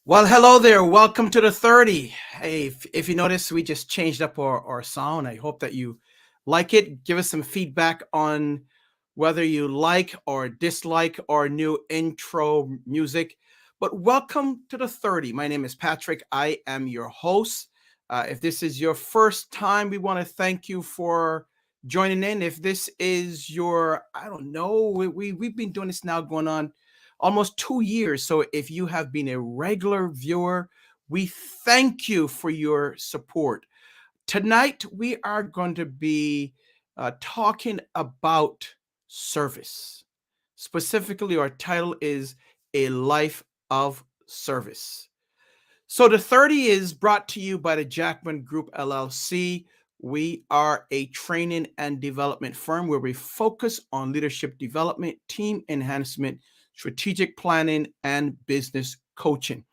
Well, hello there. Welcome to the 30. Hey, if you notice, we just changed up our sound. I hope that you like it. Give us some feedback on whether you like or dislike our new intro music. But welcome to the 30. My name is Patrick. I am your host. If this is your first time, we want to thank you for joining in. If this is your, I don't know, we've been doing this now going on almost 2 years. So if you have been a regular viewer, we thank you for your support. Tonight, we are going to be talking about service. Specifically, our title is A Life of Service. So the 30 is brought to you by the Jackman Group LLC. We are a training and development firm where we focus on leadership development, team enhancement, strategic planning, and business coaching.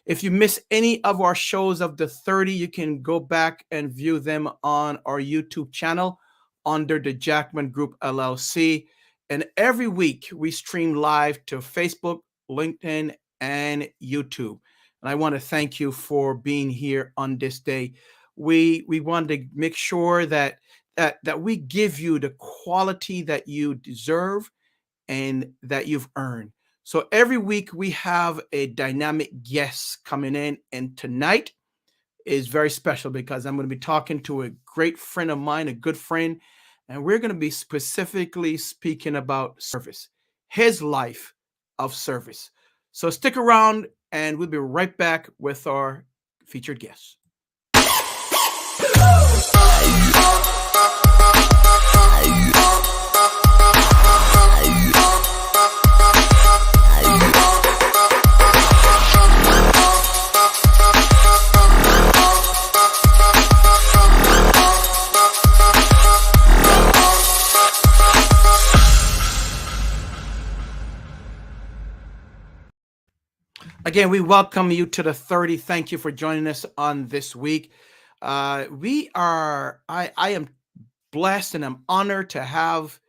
If you miss any of our shows of the 30, you can go back and view them on our YouTube channel under the Jackman Group LLC. And every week we stream live to Facebook, LinkedIn, and YouTube. And I want to thank you for being here on this day. We want to make sure that we give you the quality that you deserve and that you've earned. So every week we have a dynamic guest coming in, and tonight is very special because I'm going to be talking to a great friend of mine, a good friend, and we're going to be specifically speaking about service, his life of service. So stick around and we'll be right back with our featured guest. Again, we welcome you to the 30. Thank you for joining us on this week. I am blessed and I'm honored to have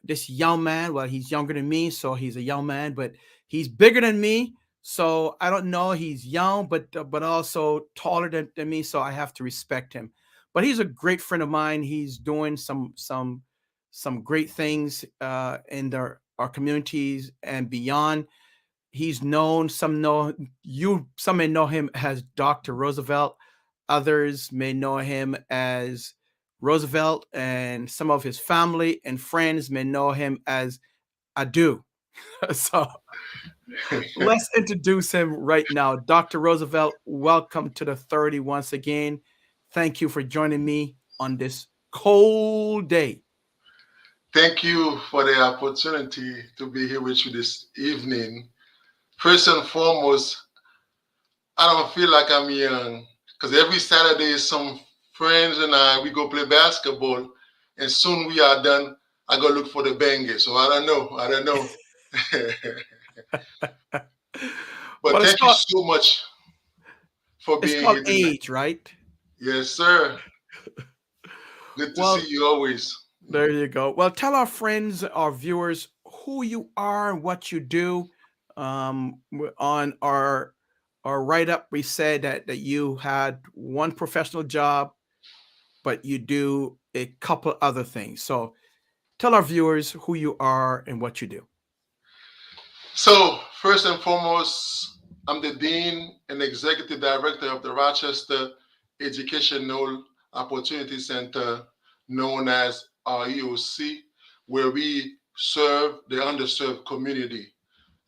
this young man. Well, he's younger than me, so he's a young man, but he's bigger than me. So I don't know, he's young, but also taller than me, so I have to respect him. But he's a great friend of mine. He's doing some great things in our communities and beyond. He's known, some may know him as Dr. Roosevelt. Others may know him as Roosevelt, and some of his family and friends may know him as Adu. So let's introduce him right now. Dr. Roosevelt, welcome to the 30 once again. Thank you for joining me on this cold day. Thank you for the opportunity to be here with you this evening. First and foremost, I don't feel like I'm young because every Saturday some friends and we go play basketball, and soon we are done. I go look for the banger. So I don't know. But Well, thank you so much for it's being called here tonight. age, right? Yes, sir. Good to Well, see you always. there you go. Well, tell our friends, our viewers, who you are and what you do. On our write up, we said that you had one professional job, but you do a couple other things. So tell our viewers who you are and what you do. So, first and foremost, I'm the Dean and Executive Director of the Rochester Educational Opportunity Center, known as REOC, where we serve the underserved community.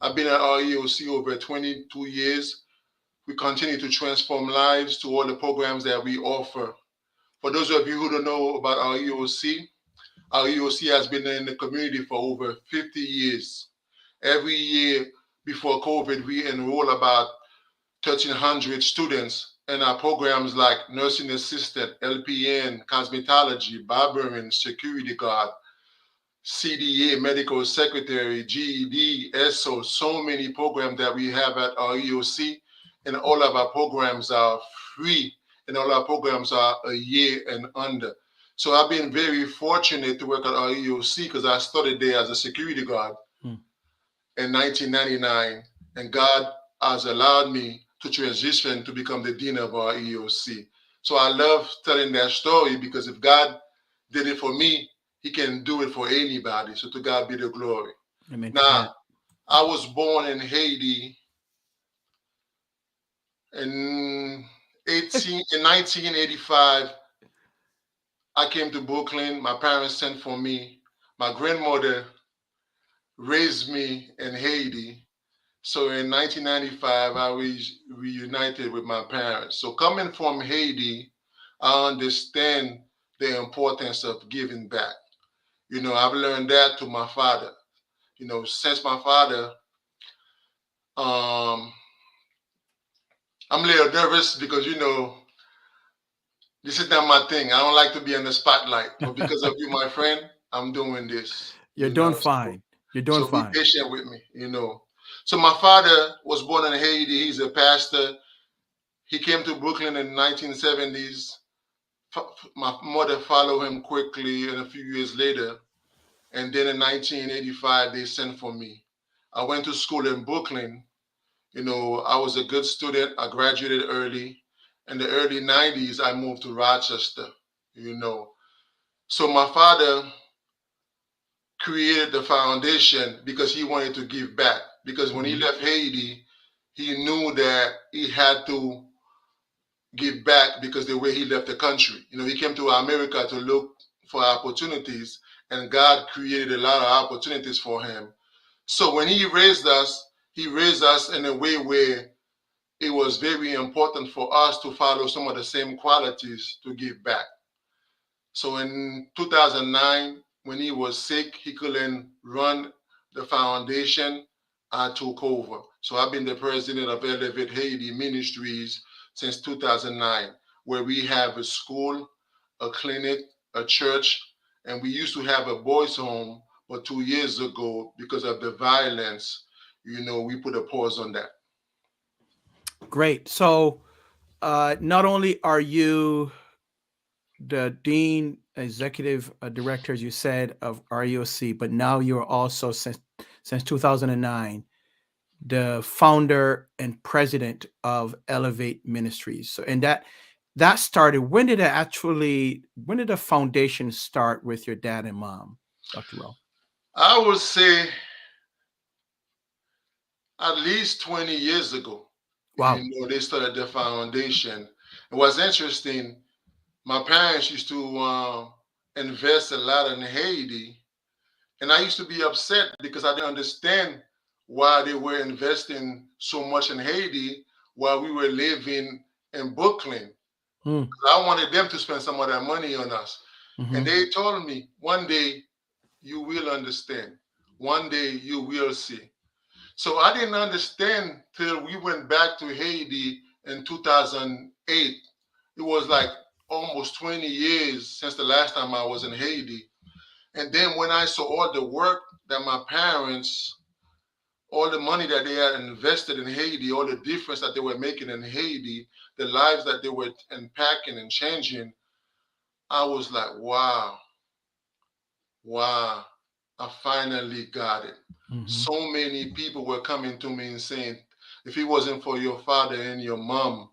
I've been at REOC over 22 years. We continue to transform lives to all the programs that we offer. For those of you who don't know about REOC has been in the community for over 50 years. Every year before COVID, we enroll about 1,300 students in our programs like nursing assistant, LPN, cosmetology, barbering, security guard, CDA, medical secretary, GED, SO, so many programs that we have at our EOC, and all of our programs are free, and all our programs are a year and under. So I've been very fortunate to work at our EOC because I started there as a security guard in 1999, and God has allowed me to transition to become the dean of our EOC. So I love telling that story because if God did it for me, he can do it for anybody. So to God be the glory. Amen to Now, that. I was born in Haiti in 1985. I came to Brooklyn. My parents sent for me. My grandmother raised me in Haiti. So in 1995, I was reunited with my parents. So coming from Haiti, I understand the importance of giving back. I've learned that to my father. Since my father, um, I'm a little nervous because, this is not my thing. I don't like to be in the spotlight. But because of you, my friend, I'm doing this, You're doing fine. You're doing So be fine. patient with me. So my father was born in Haiti. He's a pastor. He came to Brooklyn in the 1970s. My mother followed him quickly and a few years later. And then in 1985, they sent for me. I went to school in Brooklyn. I was a good student. I graduated early. In the early 90s, I moved to Rochester, you know. So my father created the foundation because he wanted to give back. Because when he left Haiti, he knew that he had to give back because the way he left the country. He came to America to look for opportunities, and God created a lot of opportunities for him. So when he raised us in a way where it was very important for us to follow some of the same qualities to give back. So in 2009, when he was sick, he couldn't run the foundation. I took over. So I've been the president of Elevate Haiti Ministries since 2009, where we have a school, a clinic, a church, and we used to have a boys' home. But 2 years ago, because of the violence, we put a pause on that. Great. So not only are you the dean, executive director, as you said, of REOC, but now you're also since 2009 the founder and president of Elevate Ministries. So, and that started. When did the foundation start with your dad and mom, Dr. Rowe? I would say at least 20 years ago. Wow. They started the foundation. And what's interesting, my parents used to invest a lot in Haiti, and I used to be upset because I didn't understand why they were investing so much in Haiti while we were living in Brooklyn. Mm. I wanted them to spend some of that money on us. And Hmm. they told me, one day you will understand. One day you will see. So I didn't understand till we went back to Haiti in 2008. It was like almost 20 years since the last time I was in Haiti. And then when I saw all the work that my parents, all the money that they had invested in Haiti, all the difference that they were making in Haiti, the lives that they were impacting and changing, I was like, wow, wow, I finally got it. Hmm. So many people were coming to me and saying, if it wasn't for your father and your mom,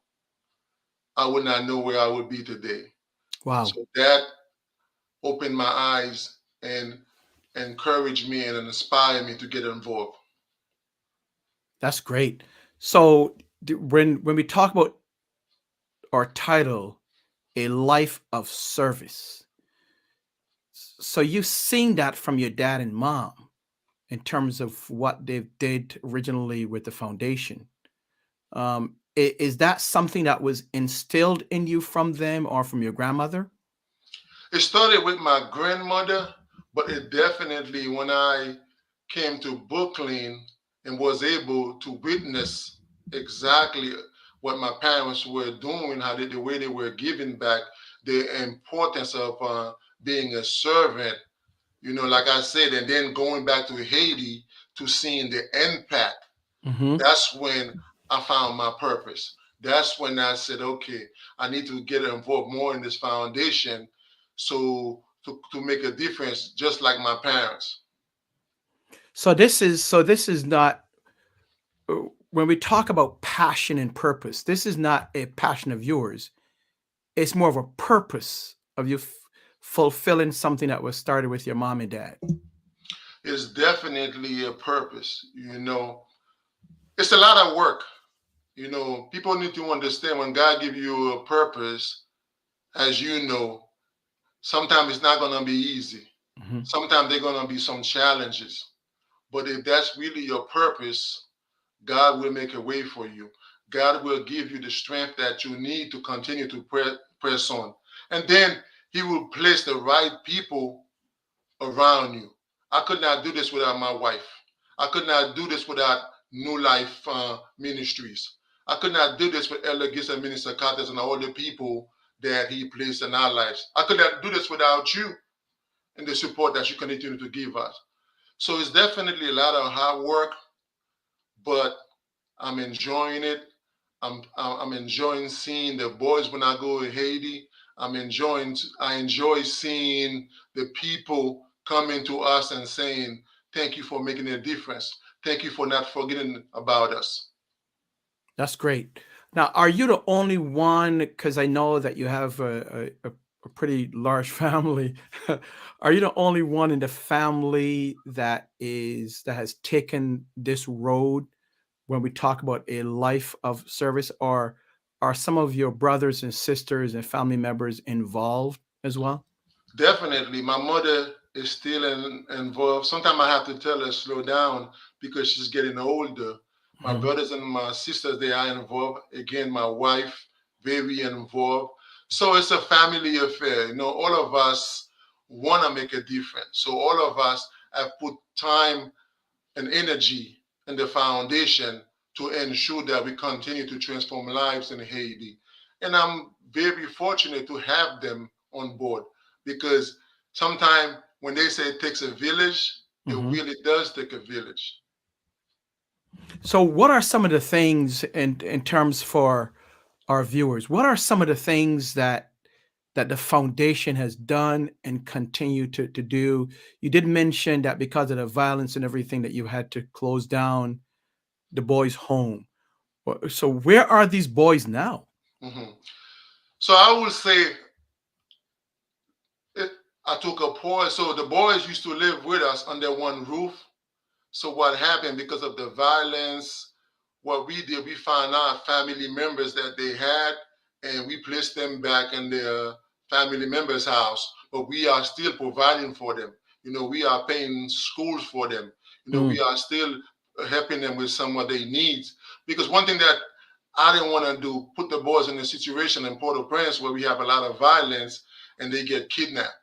I would not know where I would be today. Wow. So that opened my eyes and encouraged me and inspired me to get involved. That's great. So when we talk about our title, a life of service, so you've seen that from your dad and mom in terms of what they did originally with the foundation. Is that something that was instilled in you from them or from your grandmother? It started with my grandmother, but it definitely, when I came to Brooklyn and was able to witness exactly what my parents were doing, the way they were giving back, the importance of being a servant, like I said, and then going back to Haiti to seeing the impact. Hmm. That's when I found my purpose. That's when I said, okay, I need to get involved more in this foundation to make a difference, just like my parents. So this is not. when we talk about passion and purpose, this is not a passion of yours. It's more of a purpose of you fulfilling something that was started with your mom and dad. It's definitely a purpose. It's a lot of work. People need to understand when God gives you a purpose, as you know, sometimes it's not going to be easy. Mhm. Sometimes there are going to be some challenges. But if that's really your purpose, God will make a way for you. God will give you the strength that you need to continue to press on. And then He will place the right people around you. I could not do this without my wife. I could not do this without New Life Ministries. I could not do this with Elder Gis and Minister Carter and all the people that He placed in our lives. I could not do this without you and the support that you continue to give us. So it's definitely a lot of hard work, but I'm enjoying it. I'm enjoying seeing the boys when I go to Haiti. I enjoy seeing the people coming to us and saying, thank you for making a difference. Thank you for not forgetting about us. That's great. Now, are you the only one? Because I know that you have a pretty large family. Are you the only one in the family that has taken this road when we talk about a life of service, or are some of your brothers and sisters and family members involved as well? Definitely, my mother is still involved. Sometimes I have to tell her slow down because she's getting older. My Mhm. brothers and my sisters, they are involved. Again, my wife, very involved. So it's a family affair. All of us want to make a difference. So all of us have put time and energy in the foundation to ensure that we continue to transform lives in Haiti. And I'm very fortunate to have them on board because sometimes when they say it takes a village, it Mhm. really does take a village. So, what are some of the things in terms for our viewers? What are some of the things that the foundation has done and continue to do? You did mention that because of the violence and everything that you had to close down the boys' home. So, where are these boys now? Mhm. So I would say it, I took a pause. So the boys used to live with us under one roof. So what happened because of the violence, what we did, we found out family members that they had, and we placed them back in their family members' house. But we are still providing for them. We are paying schools for them. We Mm, are still helping them with some of their needs. Because one thing that I didn't want to do, put the boys in a situation in Port-au-Prince where we have a lot of violence and they get kidnapped.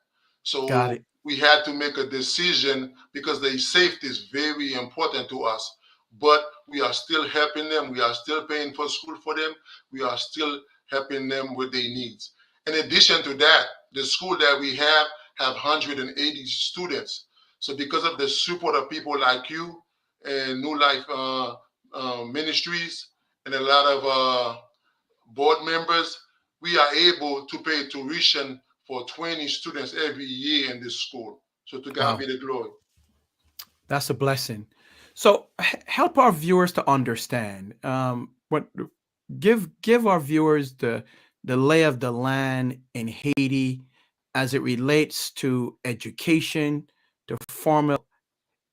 got So it. we had to make a decision because their safety is very important to us. But we are still helping them. We are still paying for school for them. We are still helping them with their needs. In addition to that, the school that we have 180 students. So because of the support of people like you and New Life Ministries and a lot of board members, we are able to pay tuition for 20 students every year in this school. So to God Wow, be the glory. that's a blessing. So, help our viewers to understand. What give our viewers the lay of the land in Haiti as it relates to education, to formal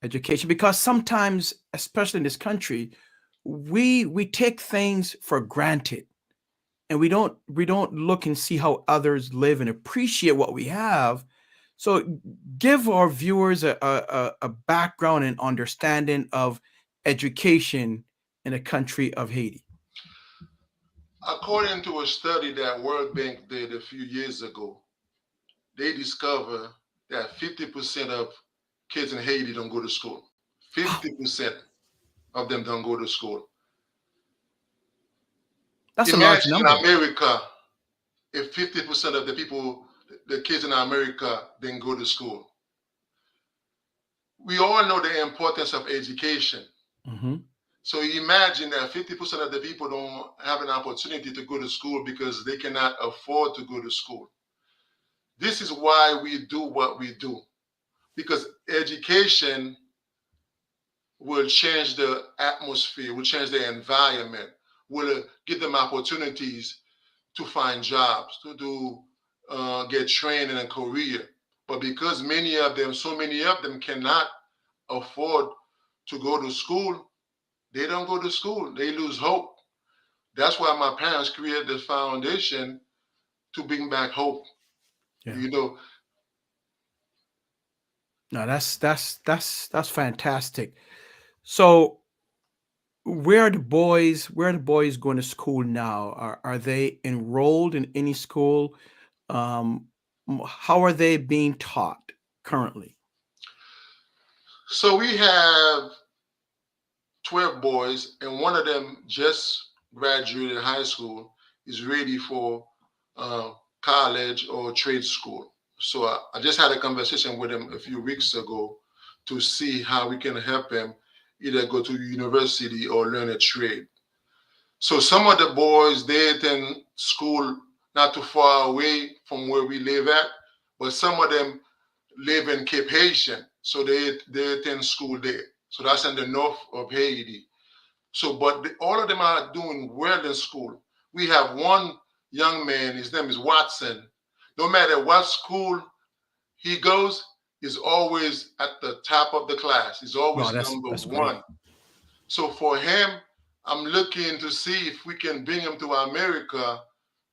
education, because sometimes, especially in this country, we take things for granted, and we don't look and see how others live and appreciate what we have. So, give our viewers a background and understanding of education in the country of Haiti. According to a study that World Bank did a few years ago, they discovered that 50% of kids in Haiti don't go to school. Wow, 50% of them don't go to school. that's a large Imagine in number. America if 50% of the people, the kids in America, didn't go to school. We all know the importance of education. Hmm. So imagine that 50% of the people don't have an opportunity to go to school because they cannot afford to go to school. This is why we do what we do. Because education will change the atmosphere, will change the environment, will give them opportunities to find jobs, to do get trained in a career. But because so many of them cannot afford to go to school, they don't go to school. They lose hope. That's why my parents created this foundation to bring back hope. Yeah. You know, No, that's fantastic. So where are the boys going to school now? Are they enrolled in any school? How are they being taught currently? so we have 12 boys, and one of them just graduated high school, is ready for uh, college or trade school. So I just had a conversation with him a few weeks ago to see how we can help him either go to university or learn a trade. So some of the boys, they attend school not too far away from where we live at, but some of them live in Cape Haitian, so they attend school there. So that's in the north of Haiti. So, but all of them are doing well in school. We have one young man, his name is Watson. No matter what school he goes, he's always at the top of the class. He's Wow, always that's number that's great. one. So for him, I'm looking to see if we can bring him to America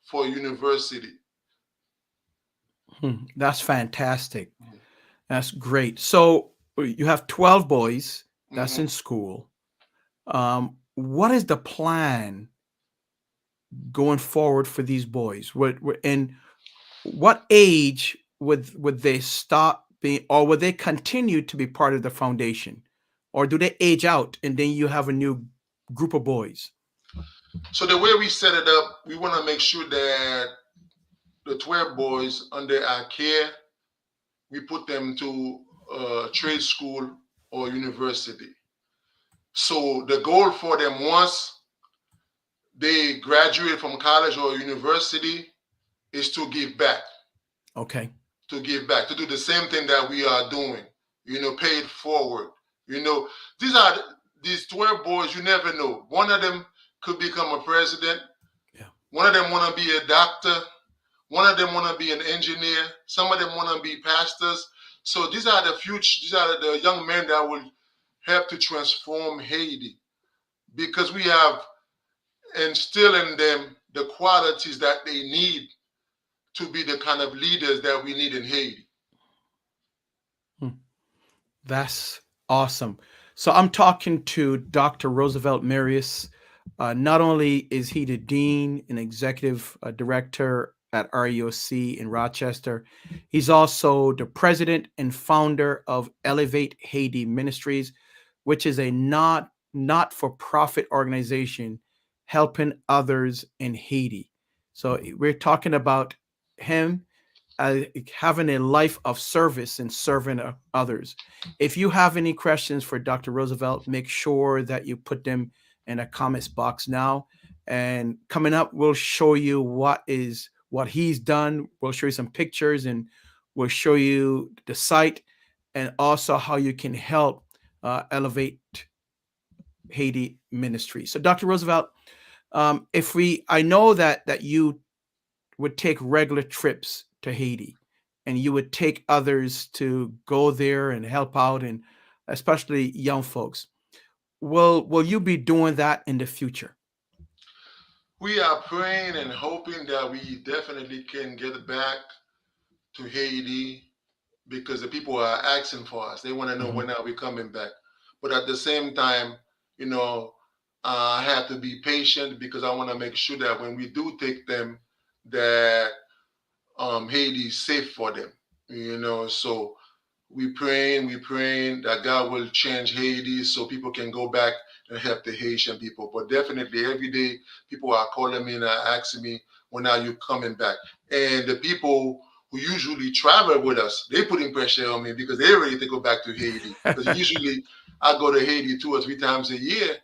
for university. That's fantastic. That's great. So you have 12 boys that's Mm-hmm. in school. What is the plan going forward for these boys? And what age would they stop being, or would they continue to be part of the foundation, or do they age out and then you have a new group of boys? So the way we set it up, we want to make sure that the 12 boys under our care, we put them to trade school or university. So the goal for them once they graduate from college or university is to give back, Okay. to do the same thing that we are doing, pay it forward. You know, these are these 12 boys, you never know. One of them could become a president. Yeah. One of them want to be a doctor. One of them want to be an engineer. Some of them want to be pastors. So these are the future, these are the young men that will help to transform Haiti because we have instilled in them the qualities that they need to be the kind of leaders that we need in Haiti. Hmm. That's awesome. So I'm talking to Dr. Roosevelt Marius. Not only is he the dean and executive director at REOC in Rochester, he's also the president and founder of Elevate Haiti Ministries, which is a not for profit organization helping others in Haiti. So we're talking about him having a life of service and serving others. If you have any questions for Dr. Roosevelt, make sure that you put them in a comments box now. And coming up, we'll show you what he's done. We'll show you some pictures and we'll show you the site and also how you can help Elevate Haiti Ministry. So, Dr. Roosevelt, I know that you would take regular trips to Haiti and you would take others to go there and help out, and especially young folks. Will you be doing that in the future? We are praying and hoping that we definitely can get back to Haiti because the people are asking for us. They want to know Mhm. when are we coming back. But at the same time, you know, I have to be patient because I want to make sure that when we do take them, that Haiti is safe for them. So we praying that God will change Haiti so people can go back and help the Haitian people. But definitely every day people are calling me and asking me, when are you coming back? And the people who usually travel with us, they putting pressure on me because they're ready to go back to Haiti. Because usually I go to Haiti 2 or 3 times a year,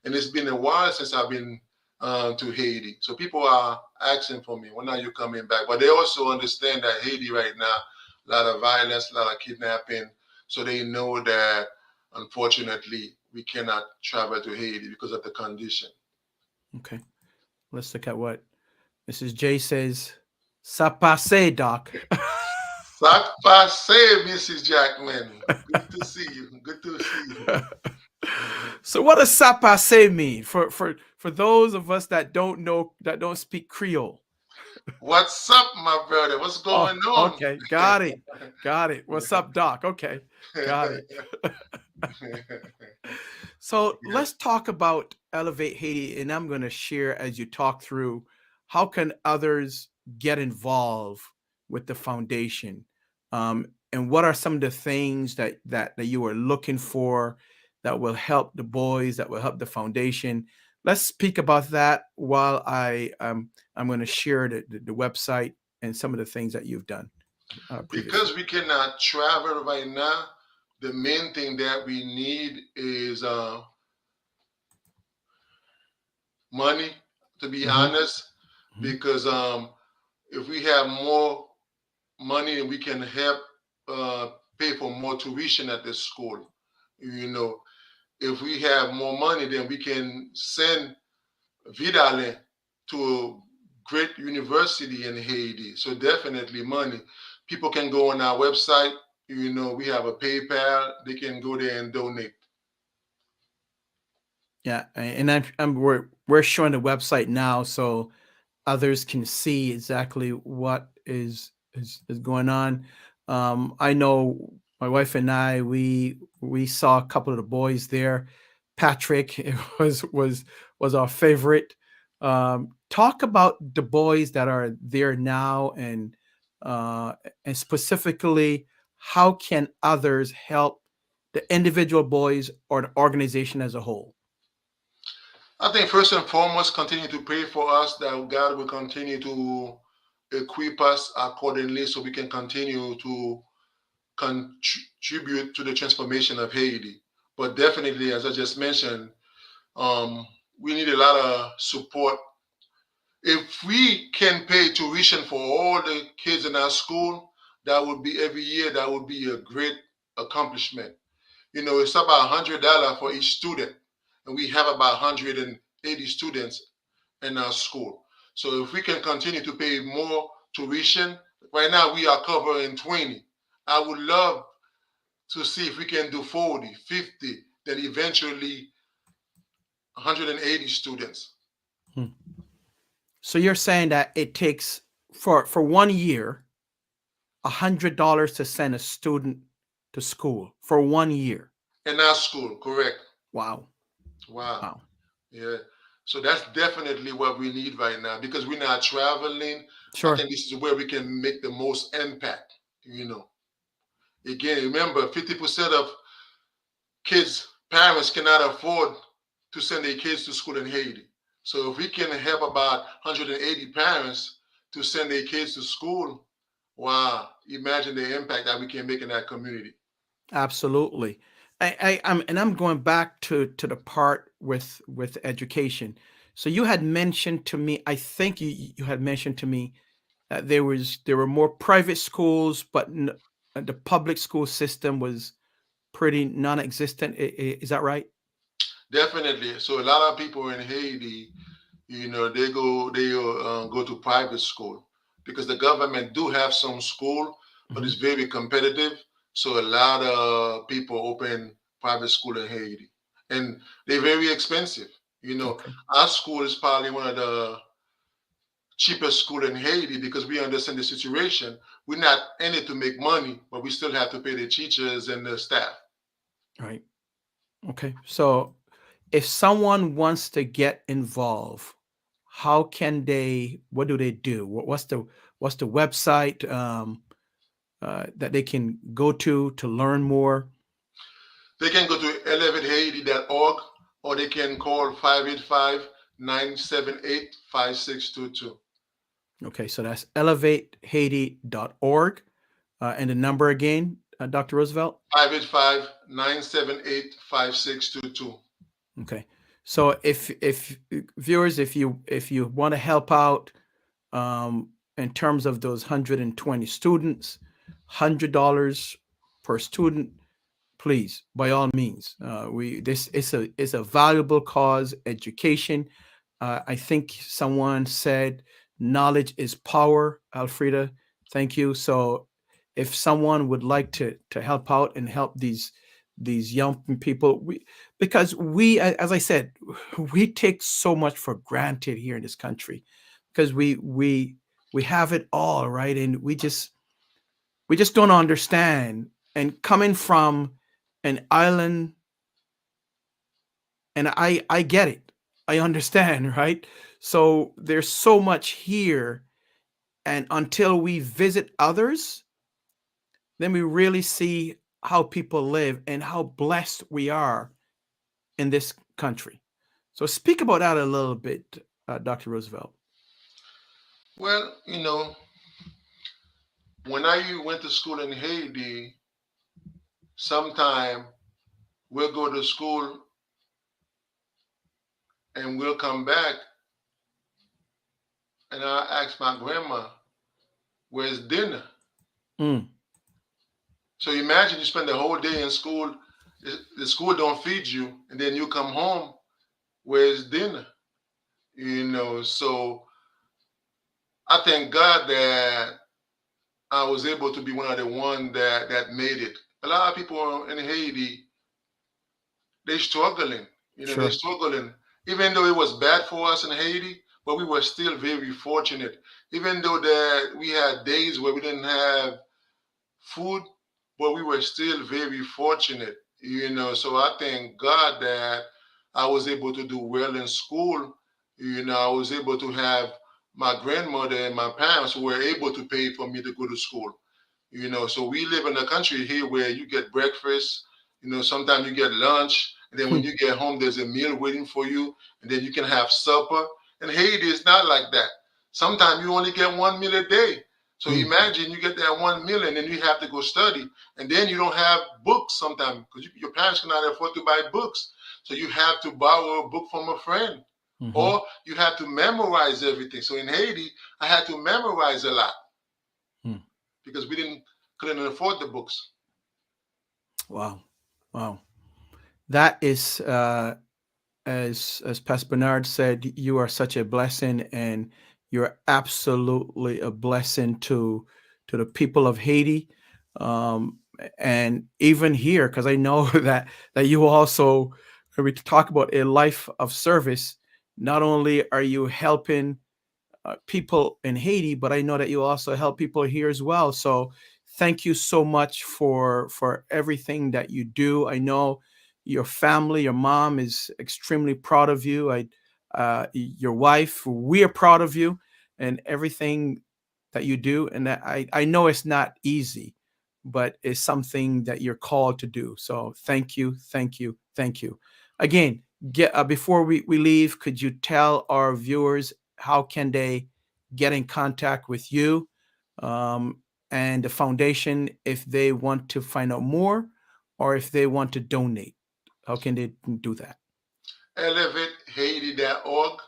and it's been a while since I've been to Haiti. So people are asking for me, when are you coming back? But they also understand that Haiti right now, a lot of violence, a lot of kidnapping. So they know that, unfortunately, we cannot travel to Haiti because of the condition. Okay. Let's look at what Mrs. J says. Ça passe, Doc. Sac passe, Mrs. Jackman. Good to see you. Good to see you. So what does ça passe mean for those of us that don't know, that don't speak Creole? What's up, my brother? What's Oh, going on? okay. Got it. Got it. What's up, Doc? Okay. Got it. So let's talk about Elevate Haiti, and I'm going to share as you talk through how can others get involved with the foundation, and what are some of the things that you are looking for that will help the boys, that will help the foundation. Let's speak about that while I'm going to share the website and some of the things that you've done previously. Because we cannot travel right now, the main thing that we need is money, to be Hmm. honest. Hmm. Because if we have more money, we can help pay for more tuition at the school. You know, if we have more money, then we can send Vidalin to a great university in Haiti. So definitely money. People can go on our website. You know, we have a PayPal. They can go there and donate. Yeah, and we're showing the website now, so others can see exactly what is going on. I know my wife and I, we saw a couple of the boys there. Patrick was our favorite. Talk about the boys that are there now, uh, and specifically, how can others help the individual boys or the organization as a whole? I think first and foremost, continue to pray for us that God will continue to equip us accordingly so we can continue to contribute to the transformation of Haiti. But definitely, as I just mentioned, um, we need a lot of support. If we can pay tuition for all the kids in our school, that would be every year, that would be a great accomplishment. You know, it's about $100 for each student, and we have about 180 students in our school. So if we can continue to pay more tuition, right now we are covering 20. I would love to see if we can do 40, 50, then eventually 180 students. Hmm. So you're saying that it takes for 1 year $100 to send a student to school for 1 year. In our school, correct. Wow. Wow. Wow. Yeah. So that's definitely what we need right now because we're not traveling. I Sure. think this is where we can make the most impact. You know, again, remember 50% of kids' parents cannot afford to send their kids to school in Haiti. So if we can help about 180 parents to send their kids to school, wow, imagine the impact that we can make in that community. Absolutely. I'm going back to the part with education. So you had mentioned to me, I think you had mentioned to me that there were more private schools, but the public school system was pretty non-existent. Is that right? Definitely. So a lot of people in Haiti, they go to private school because the government do have some school, but Hmm. it's very competitive. So a lot of people open private school in Haiti, and they're very expensive. You know, Okay. our school is probably one of the cheapest school in Haiti because we understand the situation. We're not in it to make money, but we still have to pay the teachers and the staff. Right. Okay. So if someone wants to get involved, how can they? What do they do? What's the website that they can go to learn more? They can go to elevatehaiti.org or they can call 585-978-5622. Okay, so that's elevatehaiti.org. And the number again, Dr. Roosevelt? 585-978-5622. Okay. So if viewers, if you want to help out in terms of those 120 students, $100 per student, please, by all means, we this is a valuable cause. Education. I think someone said knowledge is power. Alfreda, thank you. So, if someone would like to help out and help these young people, we because we, as I said, we take so much for granted here in this country because we have it all, right, and we just don't understand. And coming from an island, and I get it, I understand, right? So there's so much here, and until we visit others, then we really see how people live and how blessed we are in this country. So speak about that a little bit, Dr. Roosevelt. Well, when I went to school in Haiti, sometime we'll go to school and we'll come back, and I ask my grandma, "Where's dinner?" Mm, So imagine you spend the whole day in school, the school don't feed you, and then you come home, "Where's dinner?" So I thank God that I was able to be one of the ones that made it. A lot of people in Haiti, they struggling. They're sure. struggling. Even though it was bad for us in Haiti, but we were still very fortunate. Even though that we had days where we didn't have food, but we were still very fortunate. So I thank God that I was able to do well in school. I was able to have my grandmother and my parents who were able to pay for me to go to school. So we live in a country here where you get breakfast, sometimes you get lunch, and then when you get home there's a meal waiting for you, and then you can have supper. In Haiti it's not like that. Sometimes you only get one meal a day. So Mm, imagine you get that one meal and then you have to go study, and then you don't have books sometimes because your parents cannot afford to buy books. So you have to borrow a book from a friend, mm-hmm, or you have to memorize everything. So in Haiti I had to memorize a lot mm. because we didn't couldn't afford the books. Wow, wow. That is, as Pastor Bernard said, you are such a blessing, and you're absolutely a blessing to the people of Haiti, um, and even here, because I know that you also, when we talk about a life of service, not only are you helping people in Haiti, but I know that you also help people here as well. So thank you so much for everything that you do. I know your family, your mom is extremely proud of you. Your wife, we are proud of you and everything that you do. And that I know it's not easy, but it's something that you're called to do. So thank you, thank you, thank you. Again, before we leave, could you tell our viewers how can they get in contact with you, um, and the foundation if they want to find out more or if they want to donate? How can they do that? ElevateHaiti.org,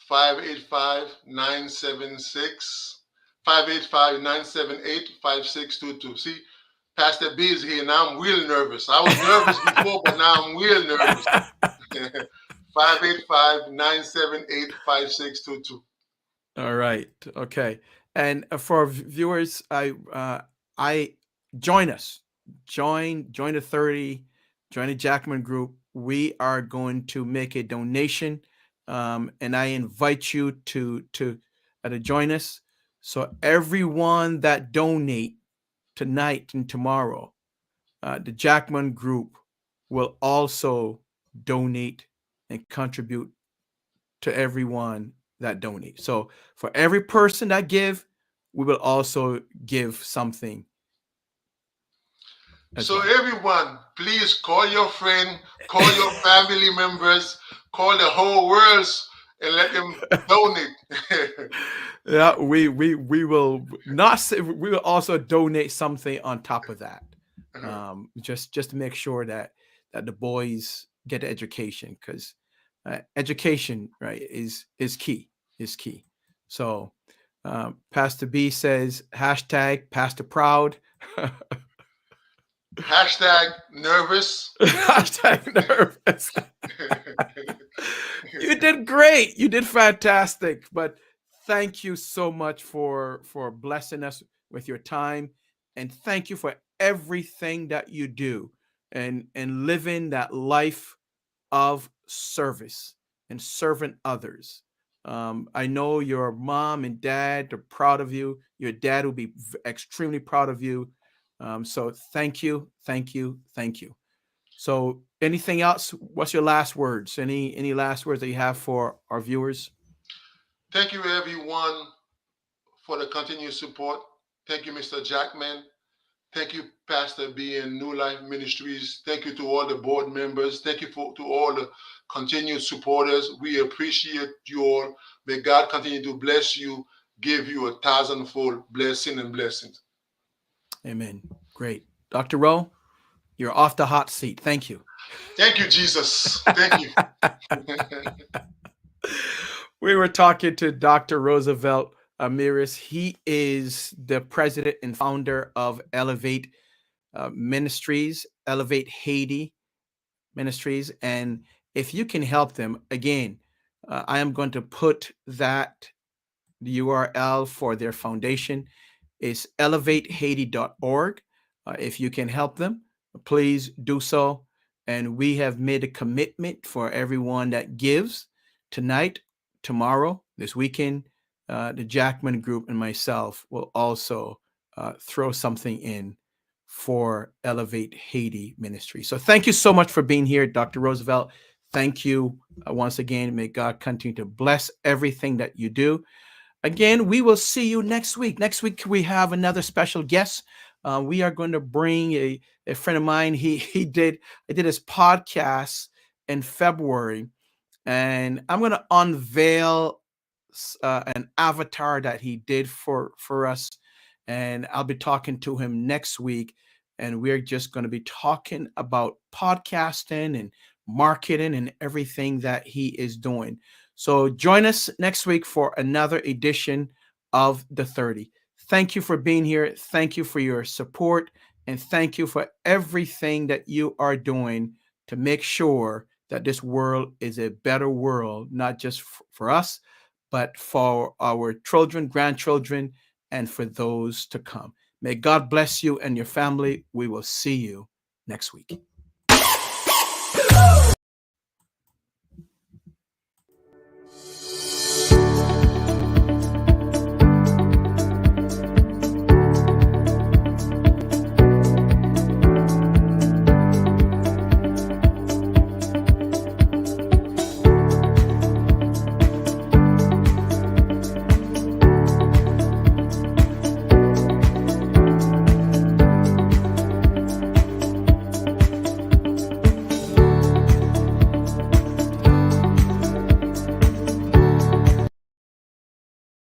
585-976 585-978-5622. See, Pastor B is here. Now I'm real nervous. I was nervous before, but now I'm real nervous. 585-978-5622. All right. Okay. And for viewers, I join us. Join the 30. Join the Jackman Group. We are going to make a donation, and I invite you to join us. So everyone that donate tonight and tomorrow, the Jackman Group will also donate and contribute to everyone that donates. So for every person that give, we will also give something as So well. everyone, please call your friend, call your family members, call the whole world, and let them donate. Yeah, we will not say, we will also donate something on top of that, just to make sure that the boys get the education, because education, right, is key, is key. So Pastor B says hashtag Pastor Proud. Hashtag nervous. Hashtag nervous. You did great. You did fantastic. But thank you so much for blessing us with your time, and thank you for everything that you do, and living that life of service and serving others. I know your mom and dad are proud of you. Your dad will be extremely proud of you. So thank you, thank you, thank you. So anything else? What's your last words? Any last words that you have for our viewers? Thank you, everyone, for the continued support. Thank you, Mr. Jackman. Thank you, Pastor B and New Life Ministries. Thank you to all the board members. Thank you to all the continued supporters. We appreciate you all. May God continue to bless you, give you a thousandfold blessing and blessings. Amen. Great. Dr. Rowe, you're off the hot seat. Thank you. Thank you, Jesus. Thank you. We were talking to Dr. Roosevelt Amiris. He is the president and founder of Elevate Ministries, Elevate Haiti Ministries. And if you can help them, again, I am going to put that the URL for their foundation is elevatehaiti.org. If you can help them, please do so. And we have made a commitment for everyone that gives tonight, tomorrow, this weekend. The Jackman Group and myself will also throw something in for Elevate Haiti Ministry. So thank you so much for being here, Dr. Roosevelt. Thank you once again. May God continue to bless everything that you do. Again, we will see you next week. Next week, we have another special guest. We are going to bring a friend of mine. I did his podcast in February, and I'm going to unveil an avatar that he did for us, and I'll be talking to him next week, and we're just going to be talking about podcasting and marketing and everything that he is doing. So join us next week for another edition of the 30. Thank you for being here. Thank you for your support, and thank you for everything that you are doing to make sure that this world is a better world, not just for us, but for our children, grandchildren, and for those to come. May God bless you and your family. We will see you next week.